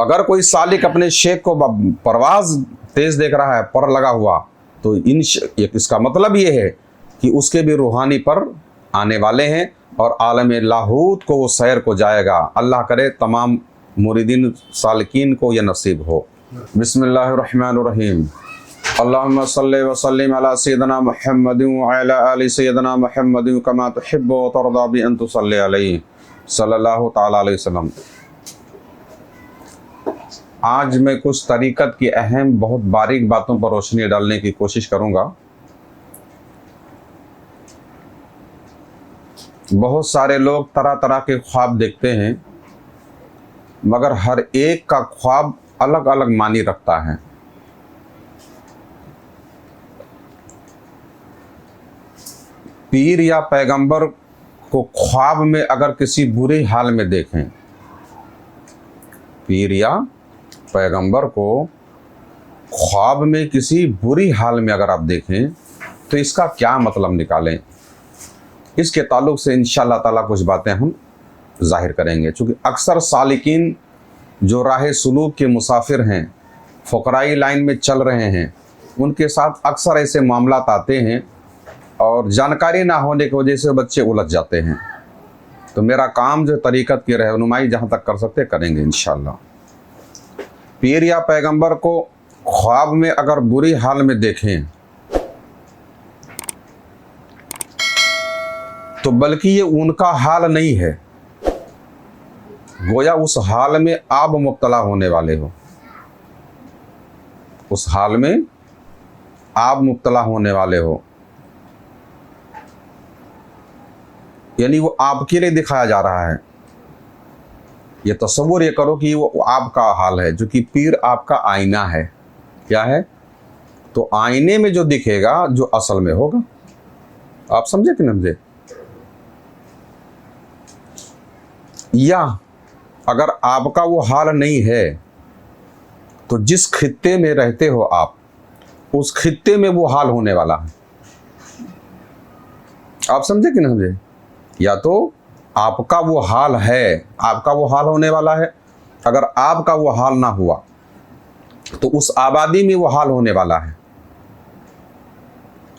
اگر کوئی سالک اپنے شیخ کو پرواز تیز دیکھ رہا ہے، پر لگا ہوا، تو اس کا مطلب یہ ہے کہ اس کے بھی روحانی پر آنے والے ہیں اور عالم لاہوت کو وہ سیر کو جائے گا۔ اللہ کرے تمام مریدین سالکین کو یہ نصیب ہو۔ بسم اللہ الرحمن الرحیم۔ اللہم صلی وسلم علی سیدنا محمد وعلی آل سیدنا محمد کما تحب و ترضی بان تصلی علیہ صلی اللہ تعالی علیہ وسلم۔ آج میں کچھ طریقت کی اہم بہت باریک باتوں پر روشنی ڈالنے کی کوشش کروں گا۔ بہت سارے لوگ طرح طرح کے خواب دیکھتے ہیں، مگر ہر ایک کا خواب الگ الگ معنی رکھتا ہے۔ پیر یا پیغمبر کو خواب میں اگر کسی برے حال میں دیکھیں، پیر یا پیغمبر کو خواب میں کسی بری حال میں اگر آپ دیکھیں تو اس کا کیا مطلب نکالیں؟ اس کے تعلق سے انشاءاللہ تعالیٰ کچھ باتیں ہم ظاہر کریں گے، چونکہ اکثر سالکین جو راہ سلوک کے مسافر ہیں، فقرائی لائن میں چل رہے ہیں، ان کے ساتھ اکثر ایسے معاملات آتے ہیں اور جانکاری نہ ہونے کی وجہ سے بچے الجھ جاتے ہیں۔ تو میرا کام جو طریقت کی رہنمائی جہاں تک کر سکتے کریں گے انشاءاللہ۔ پیر یا پیغمبر کو خواب میں اگر بری حال میں دیکھیں تو بلکہ یہ ان کا حال نہیں ہے، گویا اس حال میں آپ مبتلا ہونے والے ہو، اس حال میں آپ مبتلا ہونے والے ہو، یعنی وہ آپ کے لیے دکھایا جا رہا ہے۔ یہ تصور یہ کرو کہ وہ آپ کا حال ہے، جو کہ پیر آپ کا آئینہ ہے۔ کیا ہے؟ تو آئینے میں جو دکھے گا جو اصل میں ہوگا۔ آپ سمجھے کہ نہیں سمجھے؟ یا اگر آپ کا وہ حال نہیں ہے تو جس خطے میں رہتے ہو آپ، اس خطے میں وہ حال ہونے والا ہے۔ آپ سمجھے کہ نہیں سمجھے؟ یا تو آپ کا وہ حال ہے، آپ کا وہ حال ہونے والا ہے، اگر آپ کا وہ حال نہ ہوا تو اس آبادی میں وہ حال ہونے والا ہے۔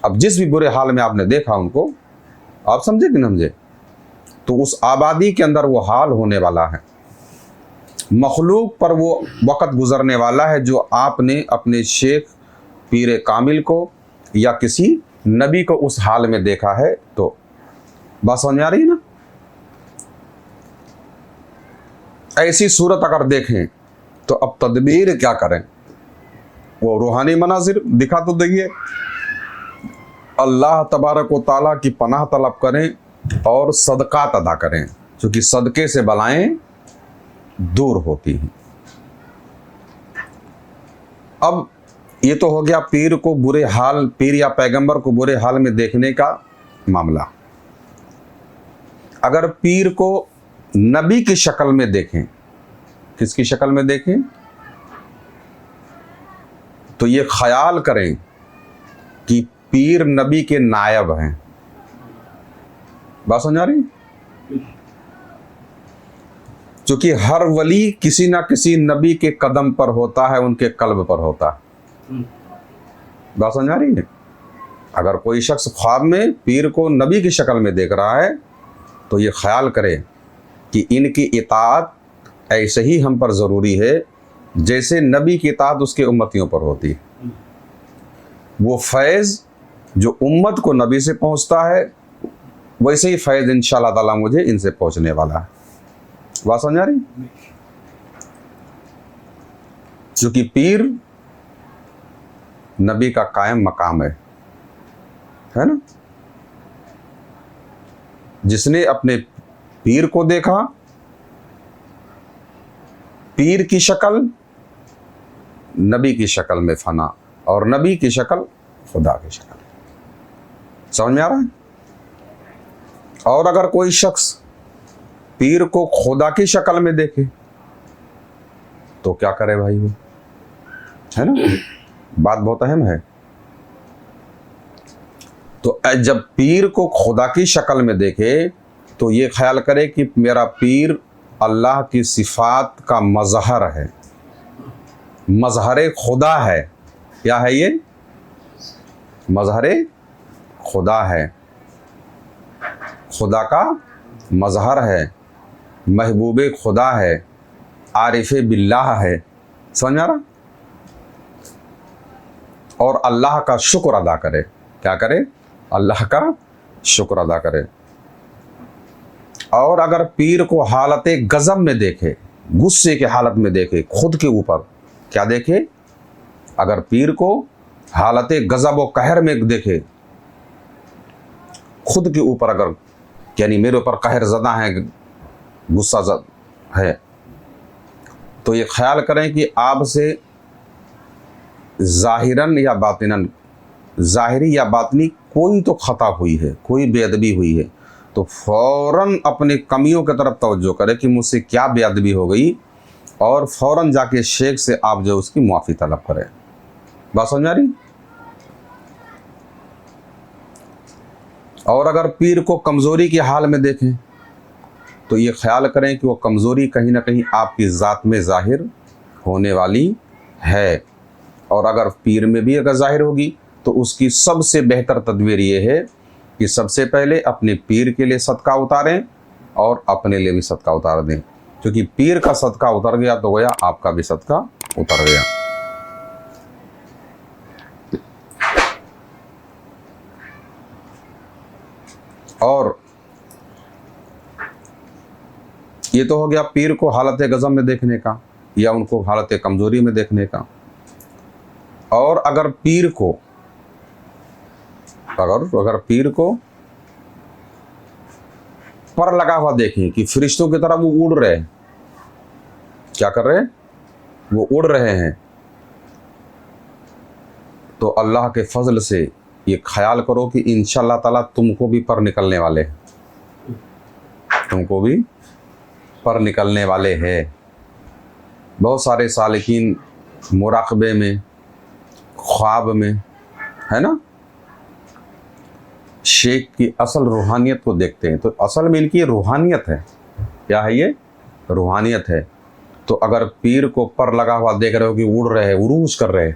اب جس بھی برے حال میں آپ نے دیکھا ان کو، آپ سمجھے کہ نہیں سمجھے؟ تو اس آبادی کے اندر وہ حال ہونے والا ہے۔ مخلوق پر وہ وقت گزرنے والا ہے جو آپ نے اپنے شیخ پیر کامل کو یا کسی نبی کو اس حال میں دیکھا ہے۔ تو بات سمجھ میں آ رہی ہے نا؟ ایسی صورت اگر دیکھیں تو اب تدبیر کیا کریں؟ وہ روحانی مناظر دکھا تو دیئے، اللہ تبارک و تعالیٰ کی پناہ طلب کریں اور صدقات ادا کریں، چونکہ صدقے سے بلائیں دور ہوتی ہیں۔ اب یہ تو ہو گیا پیر کو برے حال، پیر یا پیغمبر کو برے حال میں دیکھنے کا معاملہ۔ اگر پیر کو نبی کی شکل میں دیکھیں، کس کی شکل میں دیکھیں؟ تو یہ خیال کریں کہ پیر نبی کے نائب ہیں۔ بات سمجھ آ رہی؟ چونکہ ہر ولی کسی نہ کسی نبی کے قدم پر ہوتا ہے، ان کے قلب پر ہوتا ہے۔ بات سمجھ آ رہی ہے؟ اگر کوئی شخص خواب میں پیر کو نبی کی شکل میں دیکھ رہا ہے تو یہ خیال کرے کہ ان کی اطاعت ایسے ہی ہم پر ضروری ہے جیسے نبی کی اطاعت اس کے امتیوں پر ہوتی ہے۔ وہ فیض جو امت کو نبی سے پہنچتا ہے، ویسے ہی فیض انشاءاللہ تعالیٰ مجھے ان سے پہنچنے والا ہے۔ بات سمجھ آ رہی؟ چونکہ پیر نبی کا قائم مقام ہے نا؟ جس نے اپنے پیر کو دیکھا، پیر کی شکل نبی کی شکل میں فنا، اور نبی کی شکل خدا کی شکل۔ سمجھ میں آ رہا ہے؟ اور اگر کوئی شخص پیر کو خدا کی شکل میں دیکھے تو کیا کرے بھائی؟ وہ ہے نا، بات بہت اہم ہے۔ تو جب پیر کو خدا کی شکل میں دیکھے تو یہ خیال کرے کہ میرا پیر اللہ کی صفات کا مظہر ہے، مظہر خدا ہے. کیا ہے یہ؟ مظہر خدا ہے، خدا کا مظہر ہے، محبوب خدا ہے، عارف باللہ ہے. سمجھ آ رہا؟ اور اللہ کا شکر ادا کرے. کیا کرے؟ اللہ کا شکر ادا کرے. اور اگر پیر کو حالت غضب میں دیکھے، غصے کے حالت میں دیکھے، خود کے اوپر کیا دیکھے؟ اگر پیر کو حالت غضب و قہر میں دیکھے، خود کے اوپر اگر یعنی میرے اوپر قہر زدہ ہے، غصہ زد ہے، تو یہ خیال کریں کہ آپ سے ظاہراً یا باطناً، ظاہری یا باطنی کوئی تو خطا ہوئی ہے، کوئی بے ادبی ہوئی ہے، تو فوراً اپنی کمیوں کی طرف توجہ کرے کہ مجھ سے کیا بے ادبی ہو گئی، اور فوراً جا کے شیخ سے آپ جو اس کی معافی طلب کریں. بات سمجھ آ رہی؟ اور اگر پیر کو کمزوری کے حال میں دیکھیں تو یہ خیال کریں کہ وہ کمزوری کہیں نہ کہیں آپ کی ذات میں ظاہر ہونے والی ہے، اور اگر پیر میں بھی اگر ظاہر ہوگی تو اس کی سب سے بہتر تدبیر یہ ہے کہ سب سے پہلے اپنے پیر کے لیے صدقہ اتاریں اور اپنے لیے بھی صدقہ اتار دیں، کیونکہ پیر کا صدقہ اتر گیا تو گویا آپ کا بھی صدقہ اتر گیا. اور یہ تو ہو گیا پیر کو حالت غضب میں دیکھنے کا یا ان کو حالت کمزوری میں دیکھنے کا. اور اگر پیر کو پر لگا ہوا دیکھیں کہ فرشتوں کی طرح وہ اڑ رہے ہیں، کیا کر رہے ہیں؟ وہ اڑ رہے ہیں، تو اللہ کے فضل سے یہ خیال کرو کہ انشاءاللہ تعالیٰ تم کو بھی پر نکلنے والے ہیں، تم کو بھی پر نکلنے والے ہیں. بہت سارے سالکین مراقبے میں، خواب میں، ہے نا، شیخ کی اصل روحانیت کو دیکھتے ہیں. تو اصل میں ان کی روحانیت ہے. کیا ہے یہ؟ روحانیت ہے. تو اگر پیر کو پر لگا ہوا دیکھ رہے ہو کہ اڑ رہے، عروج کر رہے،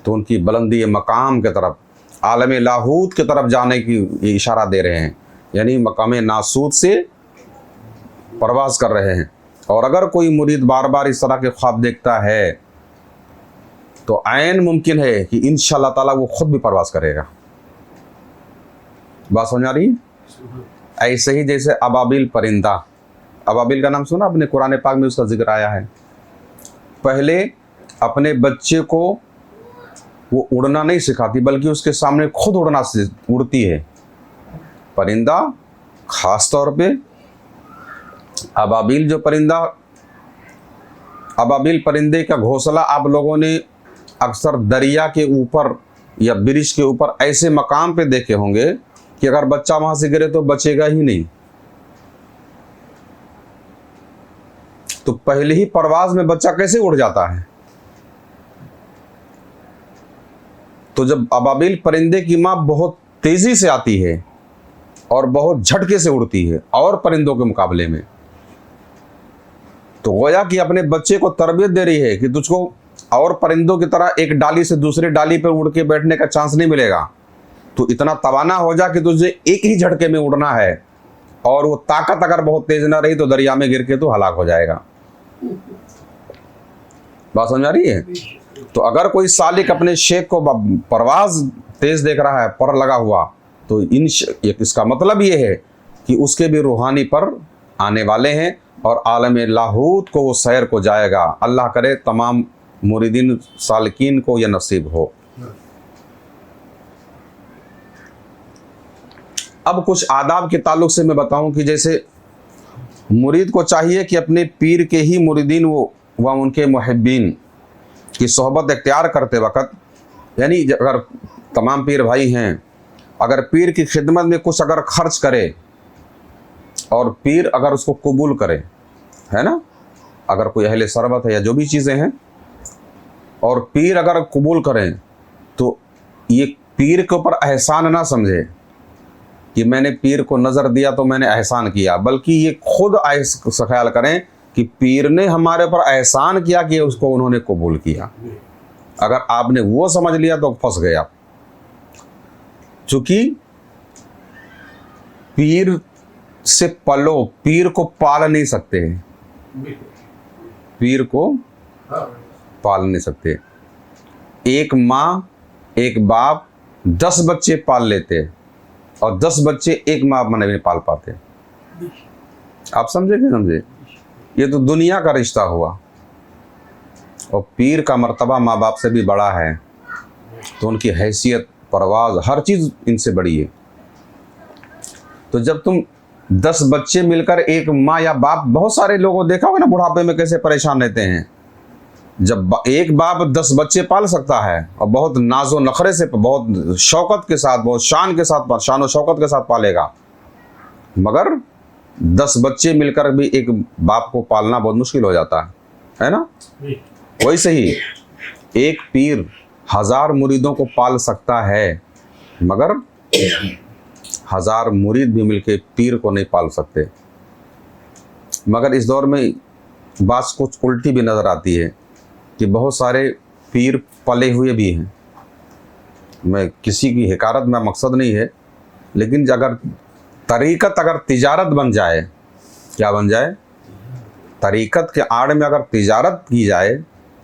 تو ان کی بلندی مقام کی طرف، عالم لاہوت کی طرف جانے کی یہ اشارہ دے رہے ہیں، یعنی مقام ناسوت سے پرواز کر رہے ہیں. اور اگر کوئی مرید بار بار اس طرح کے خواب دیکھتا ہے تو عین ممکن ہے کہ انشاءاللہ تعالیٰ وہ خود بھی پرواز کرے گا. بات سمجھ آ رہی؟ ایسے ہی جیسے ابابیل پرندہ، ابابیل کا نام سنا اپنے قرآن پاک میں، اس کا ذکر آیا ہے. پہلے اپنے بچے کو وہ اڑنا نہیں سکھاتی بلکہ اس کے سامنے خود اڑتی ہے. پرندہ خاص طور پہ ابابیل جو پرندہ، ابابیل پرندے کا گھونسلہ آپ لوگوں نے اکثر دریا کے اوپر یا برج کے اوپر ایسے مقام پہ دیکھے ہوں گے کہ اگر بچہ وہاں سے گرے تو بچے گا ہی نہیں. تو پہلے ہی پرواز میں بچہ کیسے اڑ جاتا ہے؟ تو جب ابابیل پرندے کی ماں بہت تیزی سے آتی ہے اور بہت جھٹکے سے اڑتی ہے اور پرندوں کے مقابلے میں، تو گویا کہ اپنے بچے کو تربیت دے رہی ہے کہ تجھ کو اور پرندوں کی طرح ایک ڈالی سے دوسری ڈالی پر اڑ کے بیٹھنے کا چانس نہیں ملے گا. تو اتنا توانا ہو جا کہ تجھے ایک ہی جھٹکے میں اڑنا ہے، اور وہ طاقت اگر بہت تیز نہ رہی تو دریا میں گر کے تو ہلاک ہو جائے گا. بات سمجھ آ رہی ہے؟ تو اگر کوئی سالک اپنے شیخ کو پرواز تیز دیکھ رہا ہے، پر لگا ہوا، تو اس کا مطلب یہ ہے کہ اس کے بھی روحانی پر آنے والے ہیں اور عالم لاہوت کو وہ سیر کو جائے گا. اللہ کرے تمام مریدین سالکین کو یہ نصیب ہو. اب کچھ آداب کے تعلق سے میں بتاؤں کہ جیسے مرید کو چاہیے کہ اپنے پیر کے ہی مریدین و ان کے محبین کی صحبت اختیار کرتے وقت، یعنی اگر تمام پیر بھائی ہیں، اگر پیر کی خدمت میں کچھ اگر خرچ کرے اور پیر اگر اس کو قبول کرے، ہے نا، اگر کوئی اہل ثروت ہے یا جو بھی چیزیں ہیں، اور پیر اگر قبول کریں تو یہ پیر کے اوپر احسان نہ سمجھے کہ میں نے پیر کو نظر دیا تو میں نے احسان کیا، بلکہ یہ خود خیال کریں کہ پیر نے ہمارے پر احسان کیا کہ اس کو انہوں نے قبول کیا. اگر آپ نے وہ سمجھ لیا تو پھنس گئے آپ. چونکہ پیر سے پلو، پیر کو پال نہیں سکتے ہیں، پیر کو پال نہیں سکتے. ایک ماں ایک باپ 10 بچے پال لیتے اور 10 بچے ایک ماں نہیں پال پاتے. آپ سمجھے کہ سمجھے؟ یہ تو دنیا کا رشتہ ہوا. اور پیر کا مرتبہ ماں باپ سے بھی بڑا ہے، تو ان کی حیثیت، پرواز، ہر چیز ان سے بڑی ہے. تو جب تم 10 بچے مل کر ایک ماں یا باپ، بہت سارے لوگوں دیکھا ہوگا نا بڑھاپے میں کیسے پریشان رہتے ہیں. جب ایک باپ 10 بچے پال سکتا ہے اور بہت ناز و نخرے سے، بہت شوقت کے ساتھ، بہت شان کے ساتھ، شان و شوقت کے ساتھ پالے گا، مگر 10 بچے مل کر بھی ایک باپ کو پالنا بہت مشکل ہو جاتا ہے نا. ویسے ہی ایک پیر 1000 مریدوں کو پال سکتا ہے، مگر 1000 مرید بھی مل کے پیر کو نہیں پال سکتے. مگر اس دور میں بات کچھ الٹی بھی نظر آتی ہے کہ بہت سارے پیر پلے ہوئے بھی ہیں. میں کسی کی حقارت میں مقصد نہیں ہے، لیکن اگر طریقت، اگر تجارت بن جائے، کیا بن جائے؟ طریقت کے آڑ میں اگر تجارت کی جائے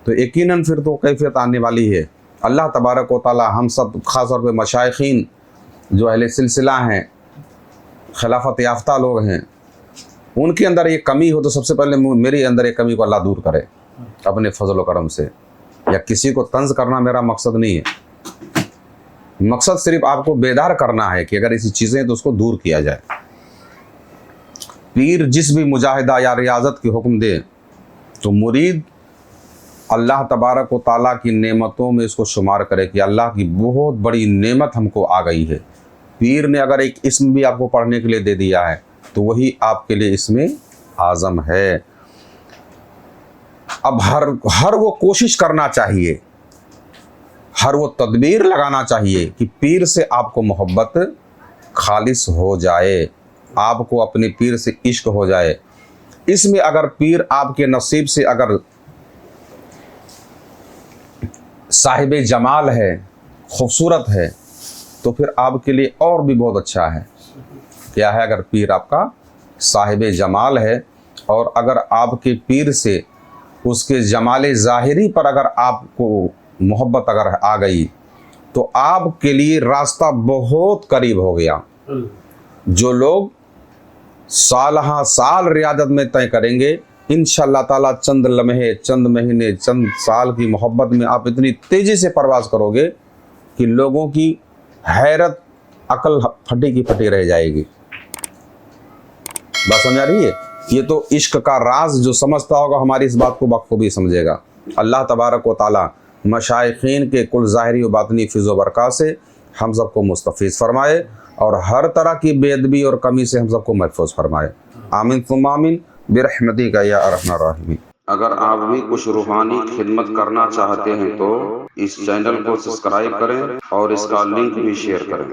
تو یقیناً پھر تو کیفیت آنے والی ہے. اللہ تبارک و تعالی ہم سب، خاص طور پہ مشائخین جو اہل سلسلہ ہیں، خلافت یافتہ لوگ ہیں، ان کے اندر یہ کمی ہو تو سب سے پہلے میرے اندر یہ کمی کو اللہ دور کرے اپنے فضل و کرم سے. یا کسی کو طنز کرنا میرا مقصد نہیں ہے، مقصد صرف آپ کو بیدار کرنا ہے کہ اگر ایسی چیزیں تو اس کو دور کیا جائے. پیر جس بھی مجاہدہ یا ریاضت کی حکم دے تو مرید اللہ تبارک و تعالیٰ کی نعمتوں میں اس کو شمار کرے کہ اللہ کی بہت بڑی نعمت ہم کو آ گئی ہے. پیر نے اگر ایک اسم بھی آپ کو پڑھنے کے لیے دے دیا ہے تو وہی آپ کے لیے اسم اعظم ہے. اب ہر وہ کوشش کرنا چاہیے، ہر وہ تدبیر لگانا چاہیے کہ پیر سے آپ کو محبت خالص ہو جائے، آپ کو اپنے پیر سے عشق ہو جائے. اس میں اگر پیر آپ کے نصیب سے اگر صاحب جمال ہے، خوبصورت ہے، تو پھر آپ کے لیے اور بھی بہت اچھا ہے. کیا ہے؟ اگر پیر آپ کا صاحب جمال ہے اور اگر آپ کے پیر سے اس کے جمال ظاہری پر اگر آپ کو محبت اگر آ گئی تو آپ کے لیے راستہ بہت قریب ہو گیا. جو لوگ سالہ سال ریاضت میں طے کریں گے، انشاءاللہ تعالیٰ چند لمحے، چند مہینے، چند سال کی محبت میں آپ اتنی تیزی سے پرواز کرو گے کہ لوگوں کی حیرت، عقل پھٹی کی پھٹی رہ جائے گی. بات سمجھ آ رہی ہے؟ یہ تو عشق کا راز جو سمجھتا ہوگا ہماری اس بات کو بخوبی سمجھے گا. اللہ تبارک و تعالیٰ مشائخین کے کل ظاہری و باطنی فیض و برکات سے ہم سب کو مستفیض فرمائے اور ہر طرح کی بے ادبی اور کمی سے ہم سب کو محفوظ فرمائے. آمین ثم آمین برحمتک یا ارحم الراحمین. اگر آپ بھی کچھ روحانی خدمت کرنا چاہتے ہیں تو اس چینل کو سبسکرائب کریں اور اس کا لنک بھی شیئر کریں.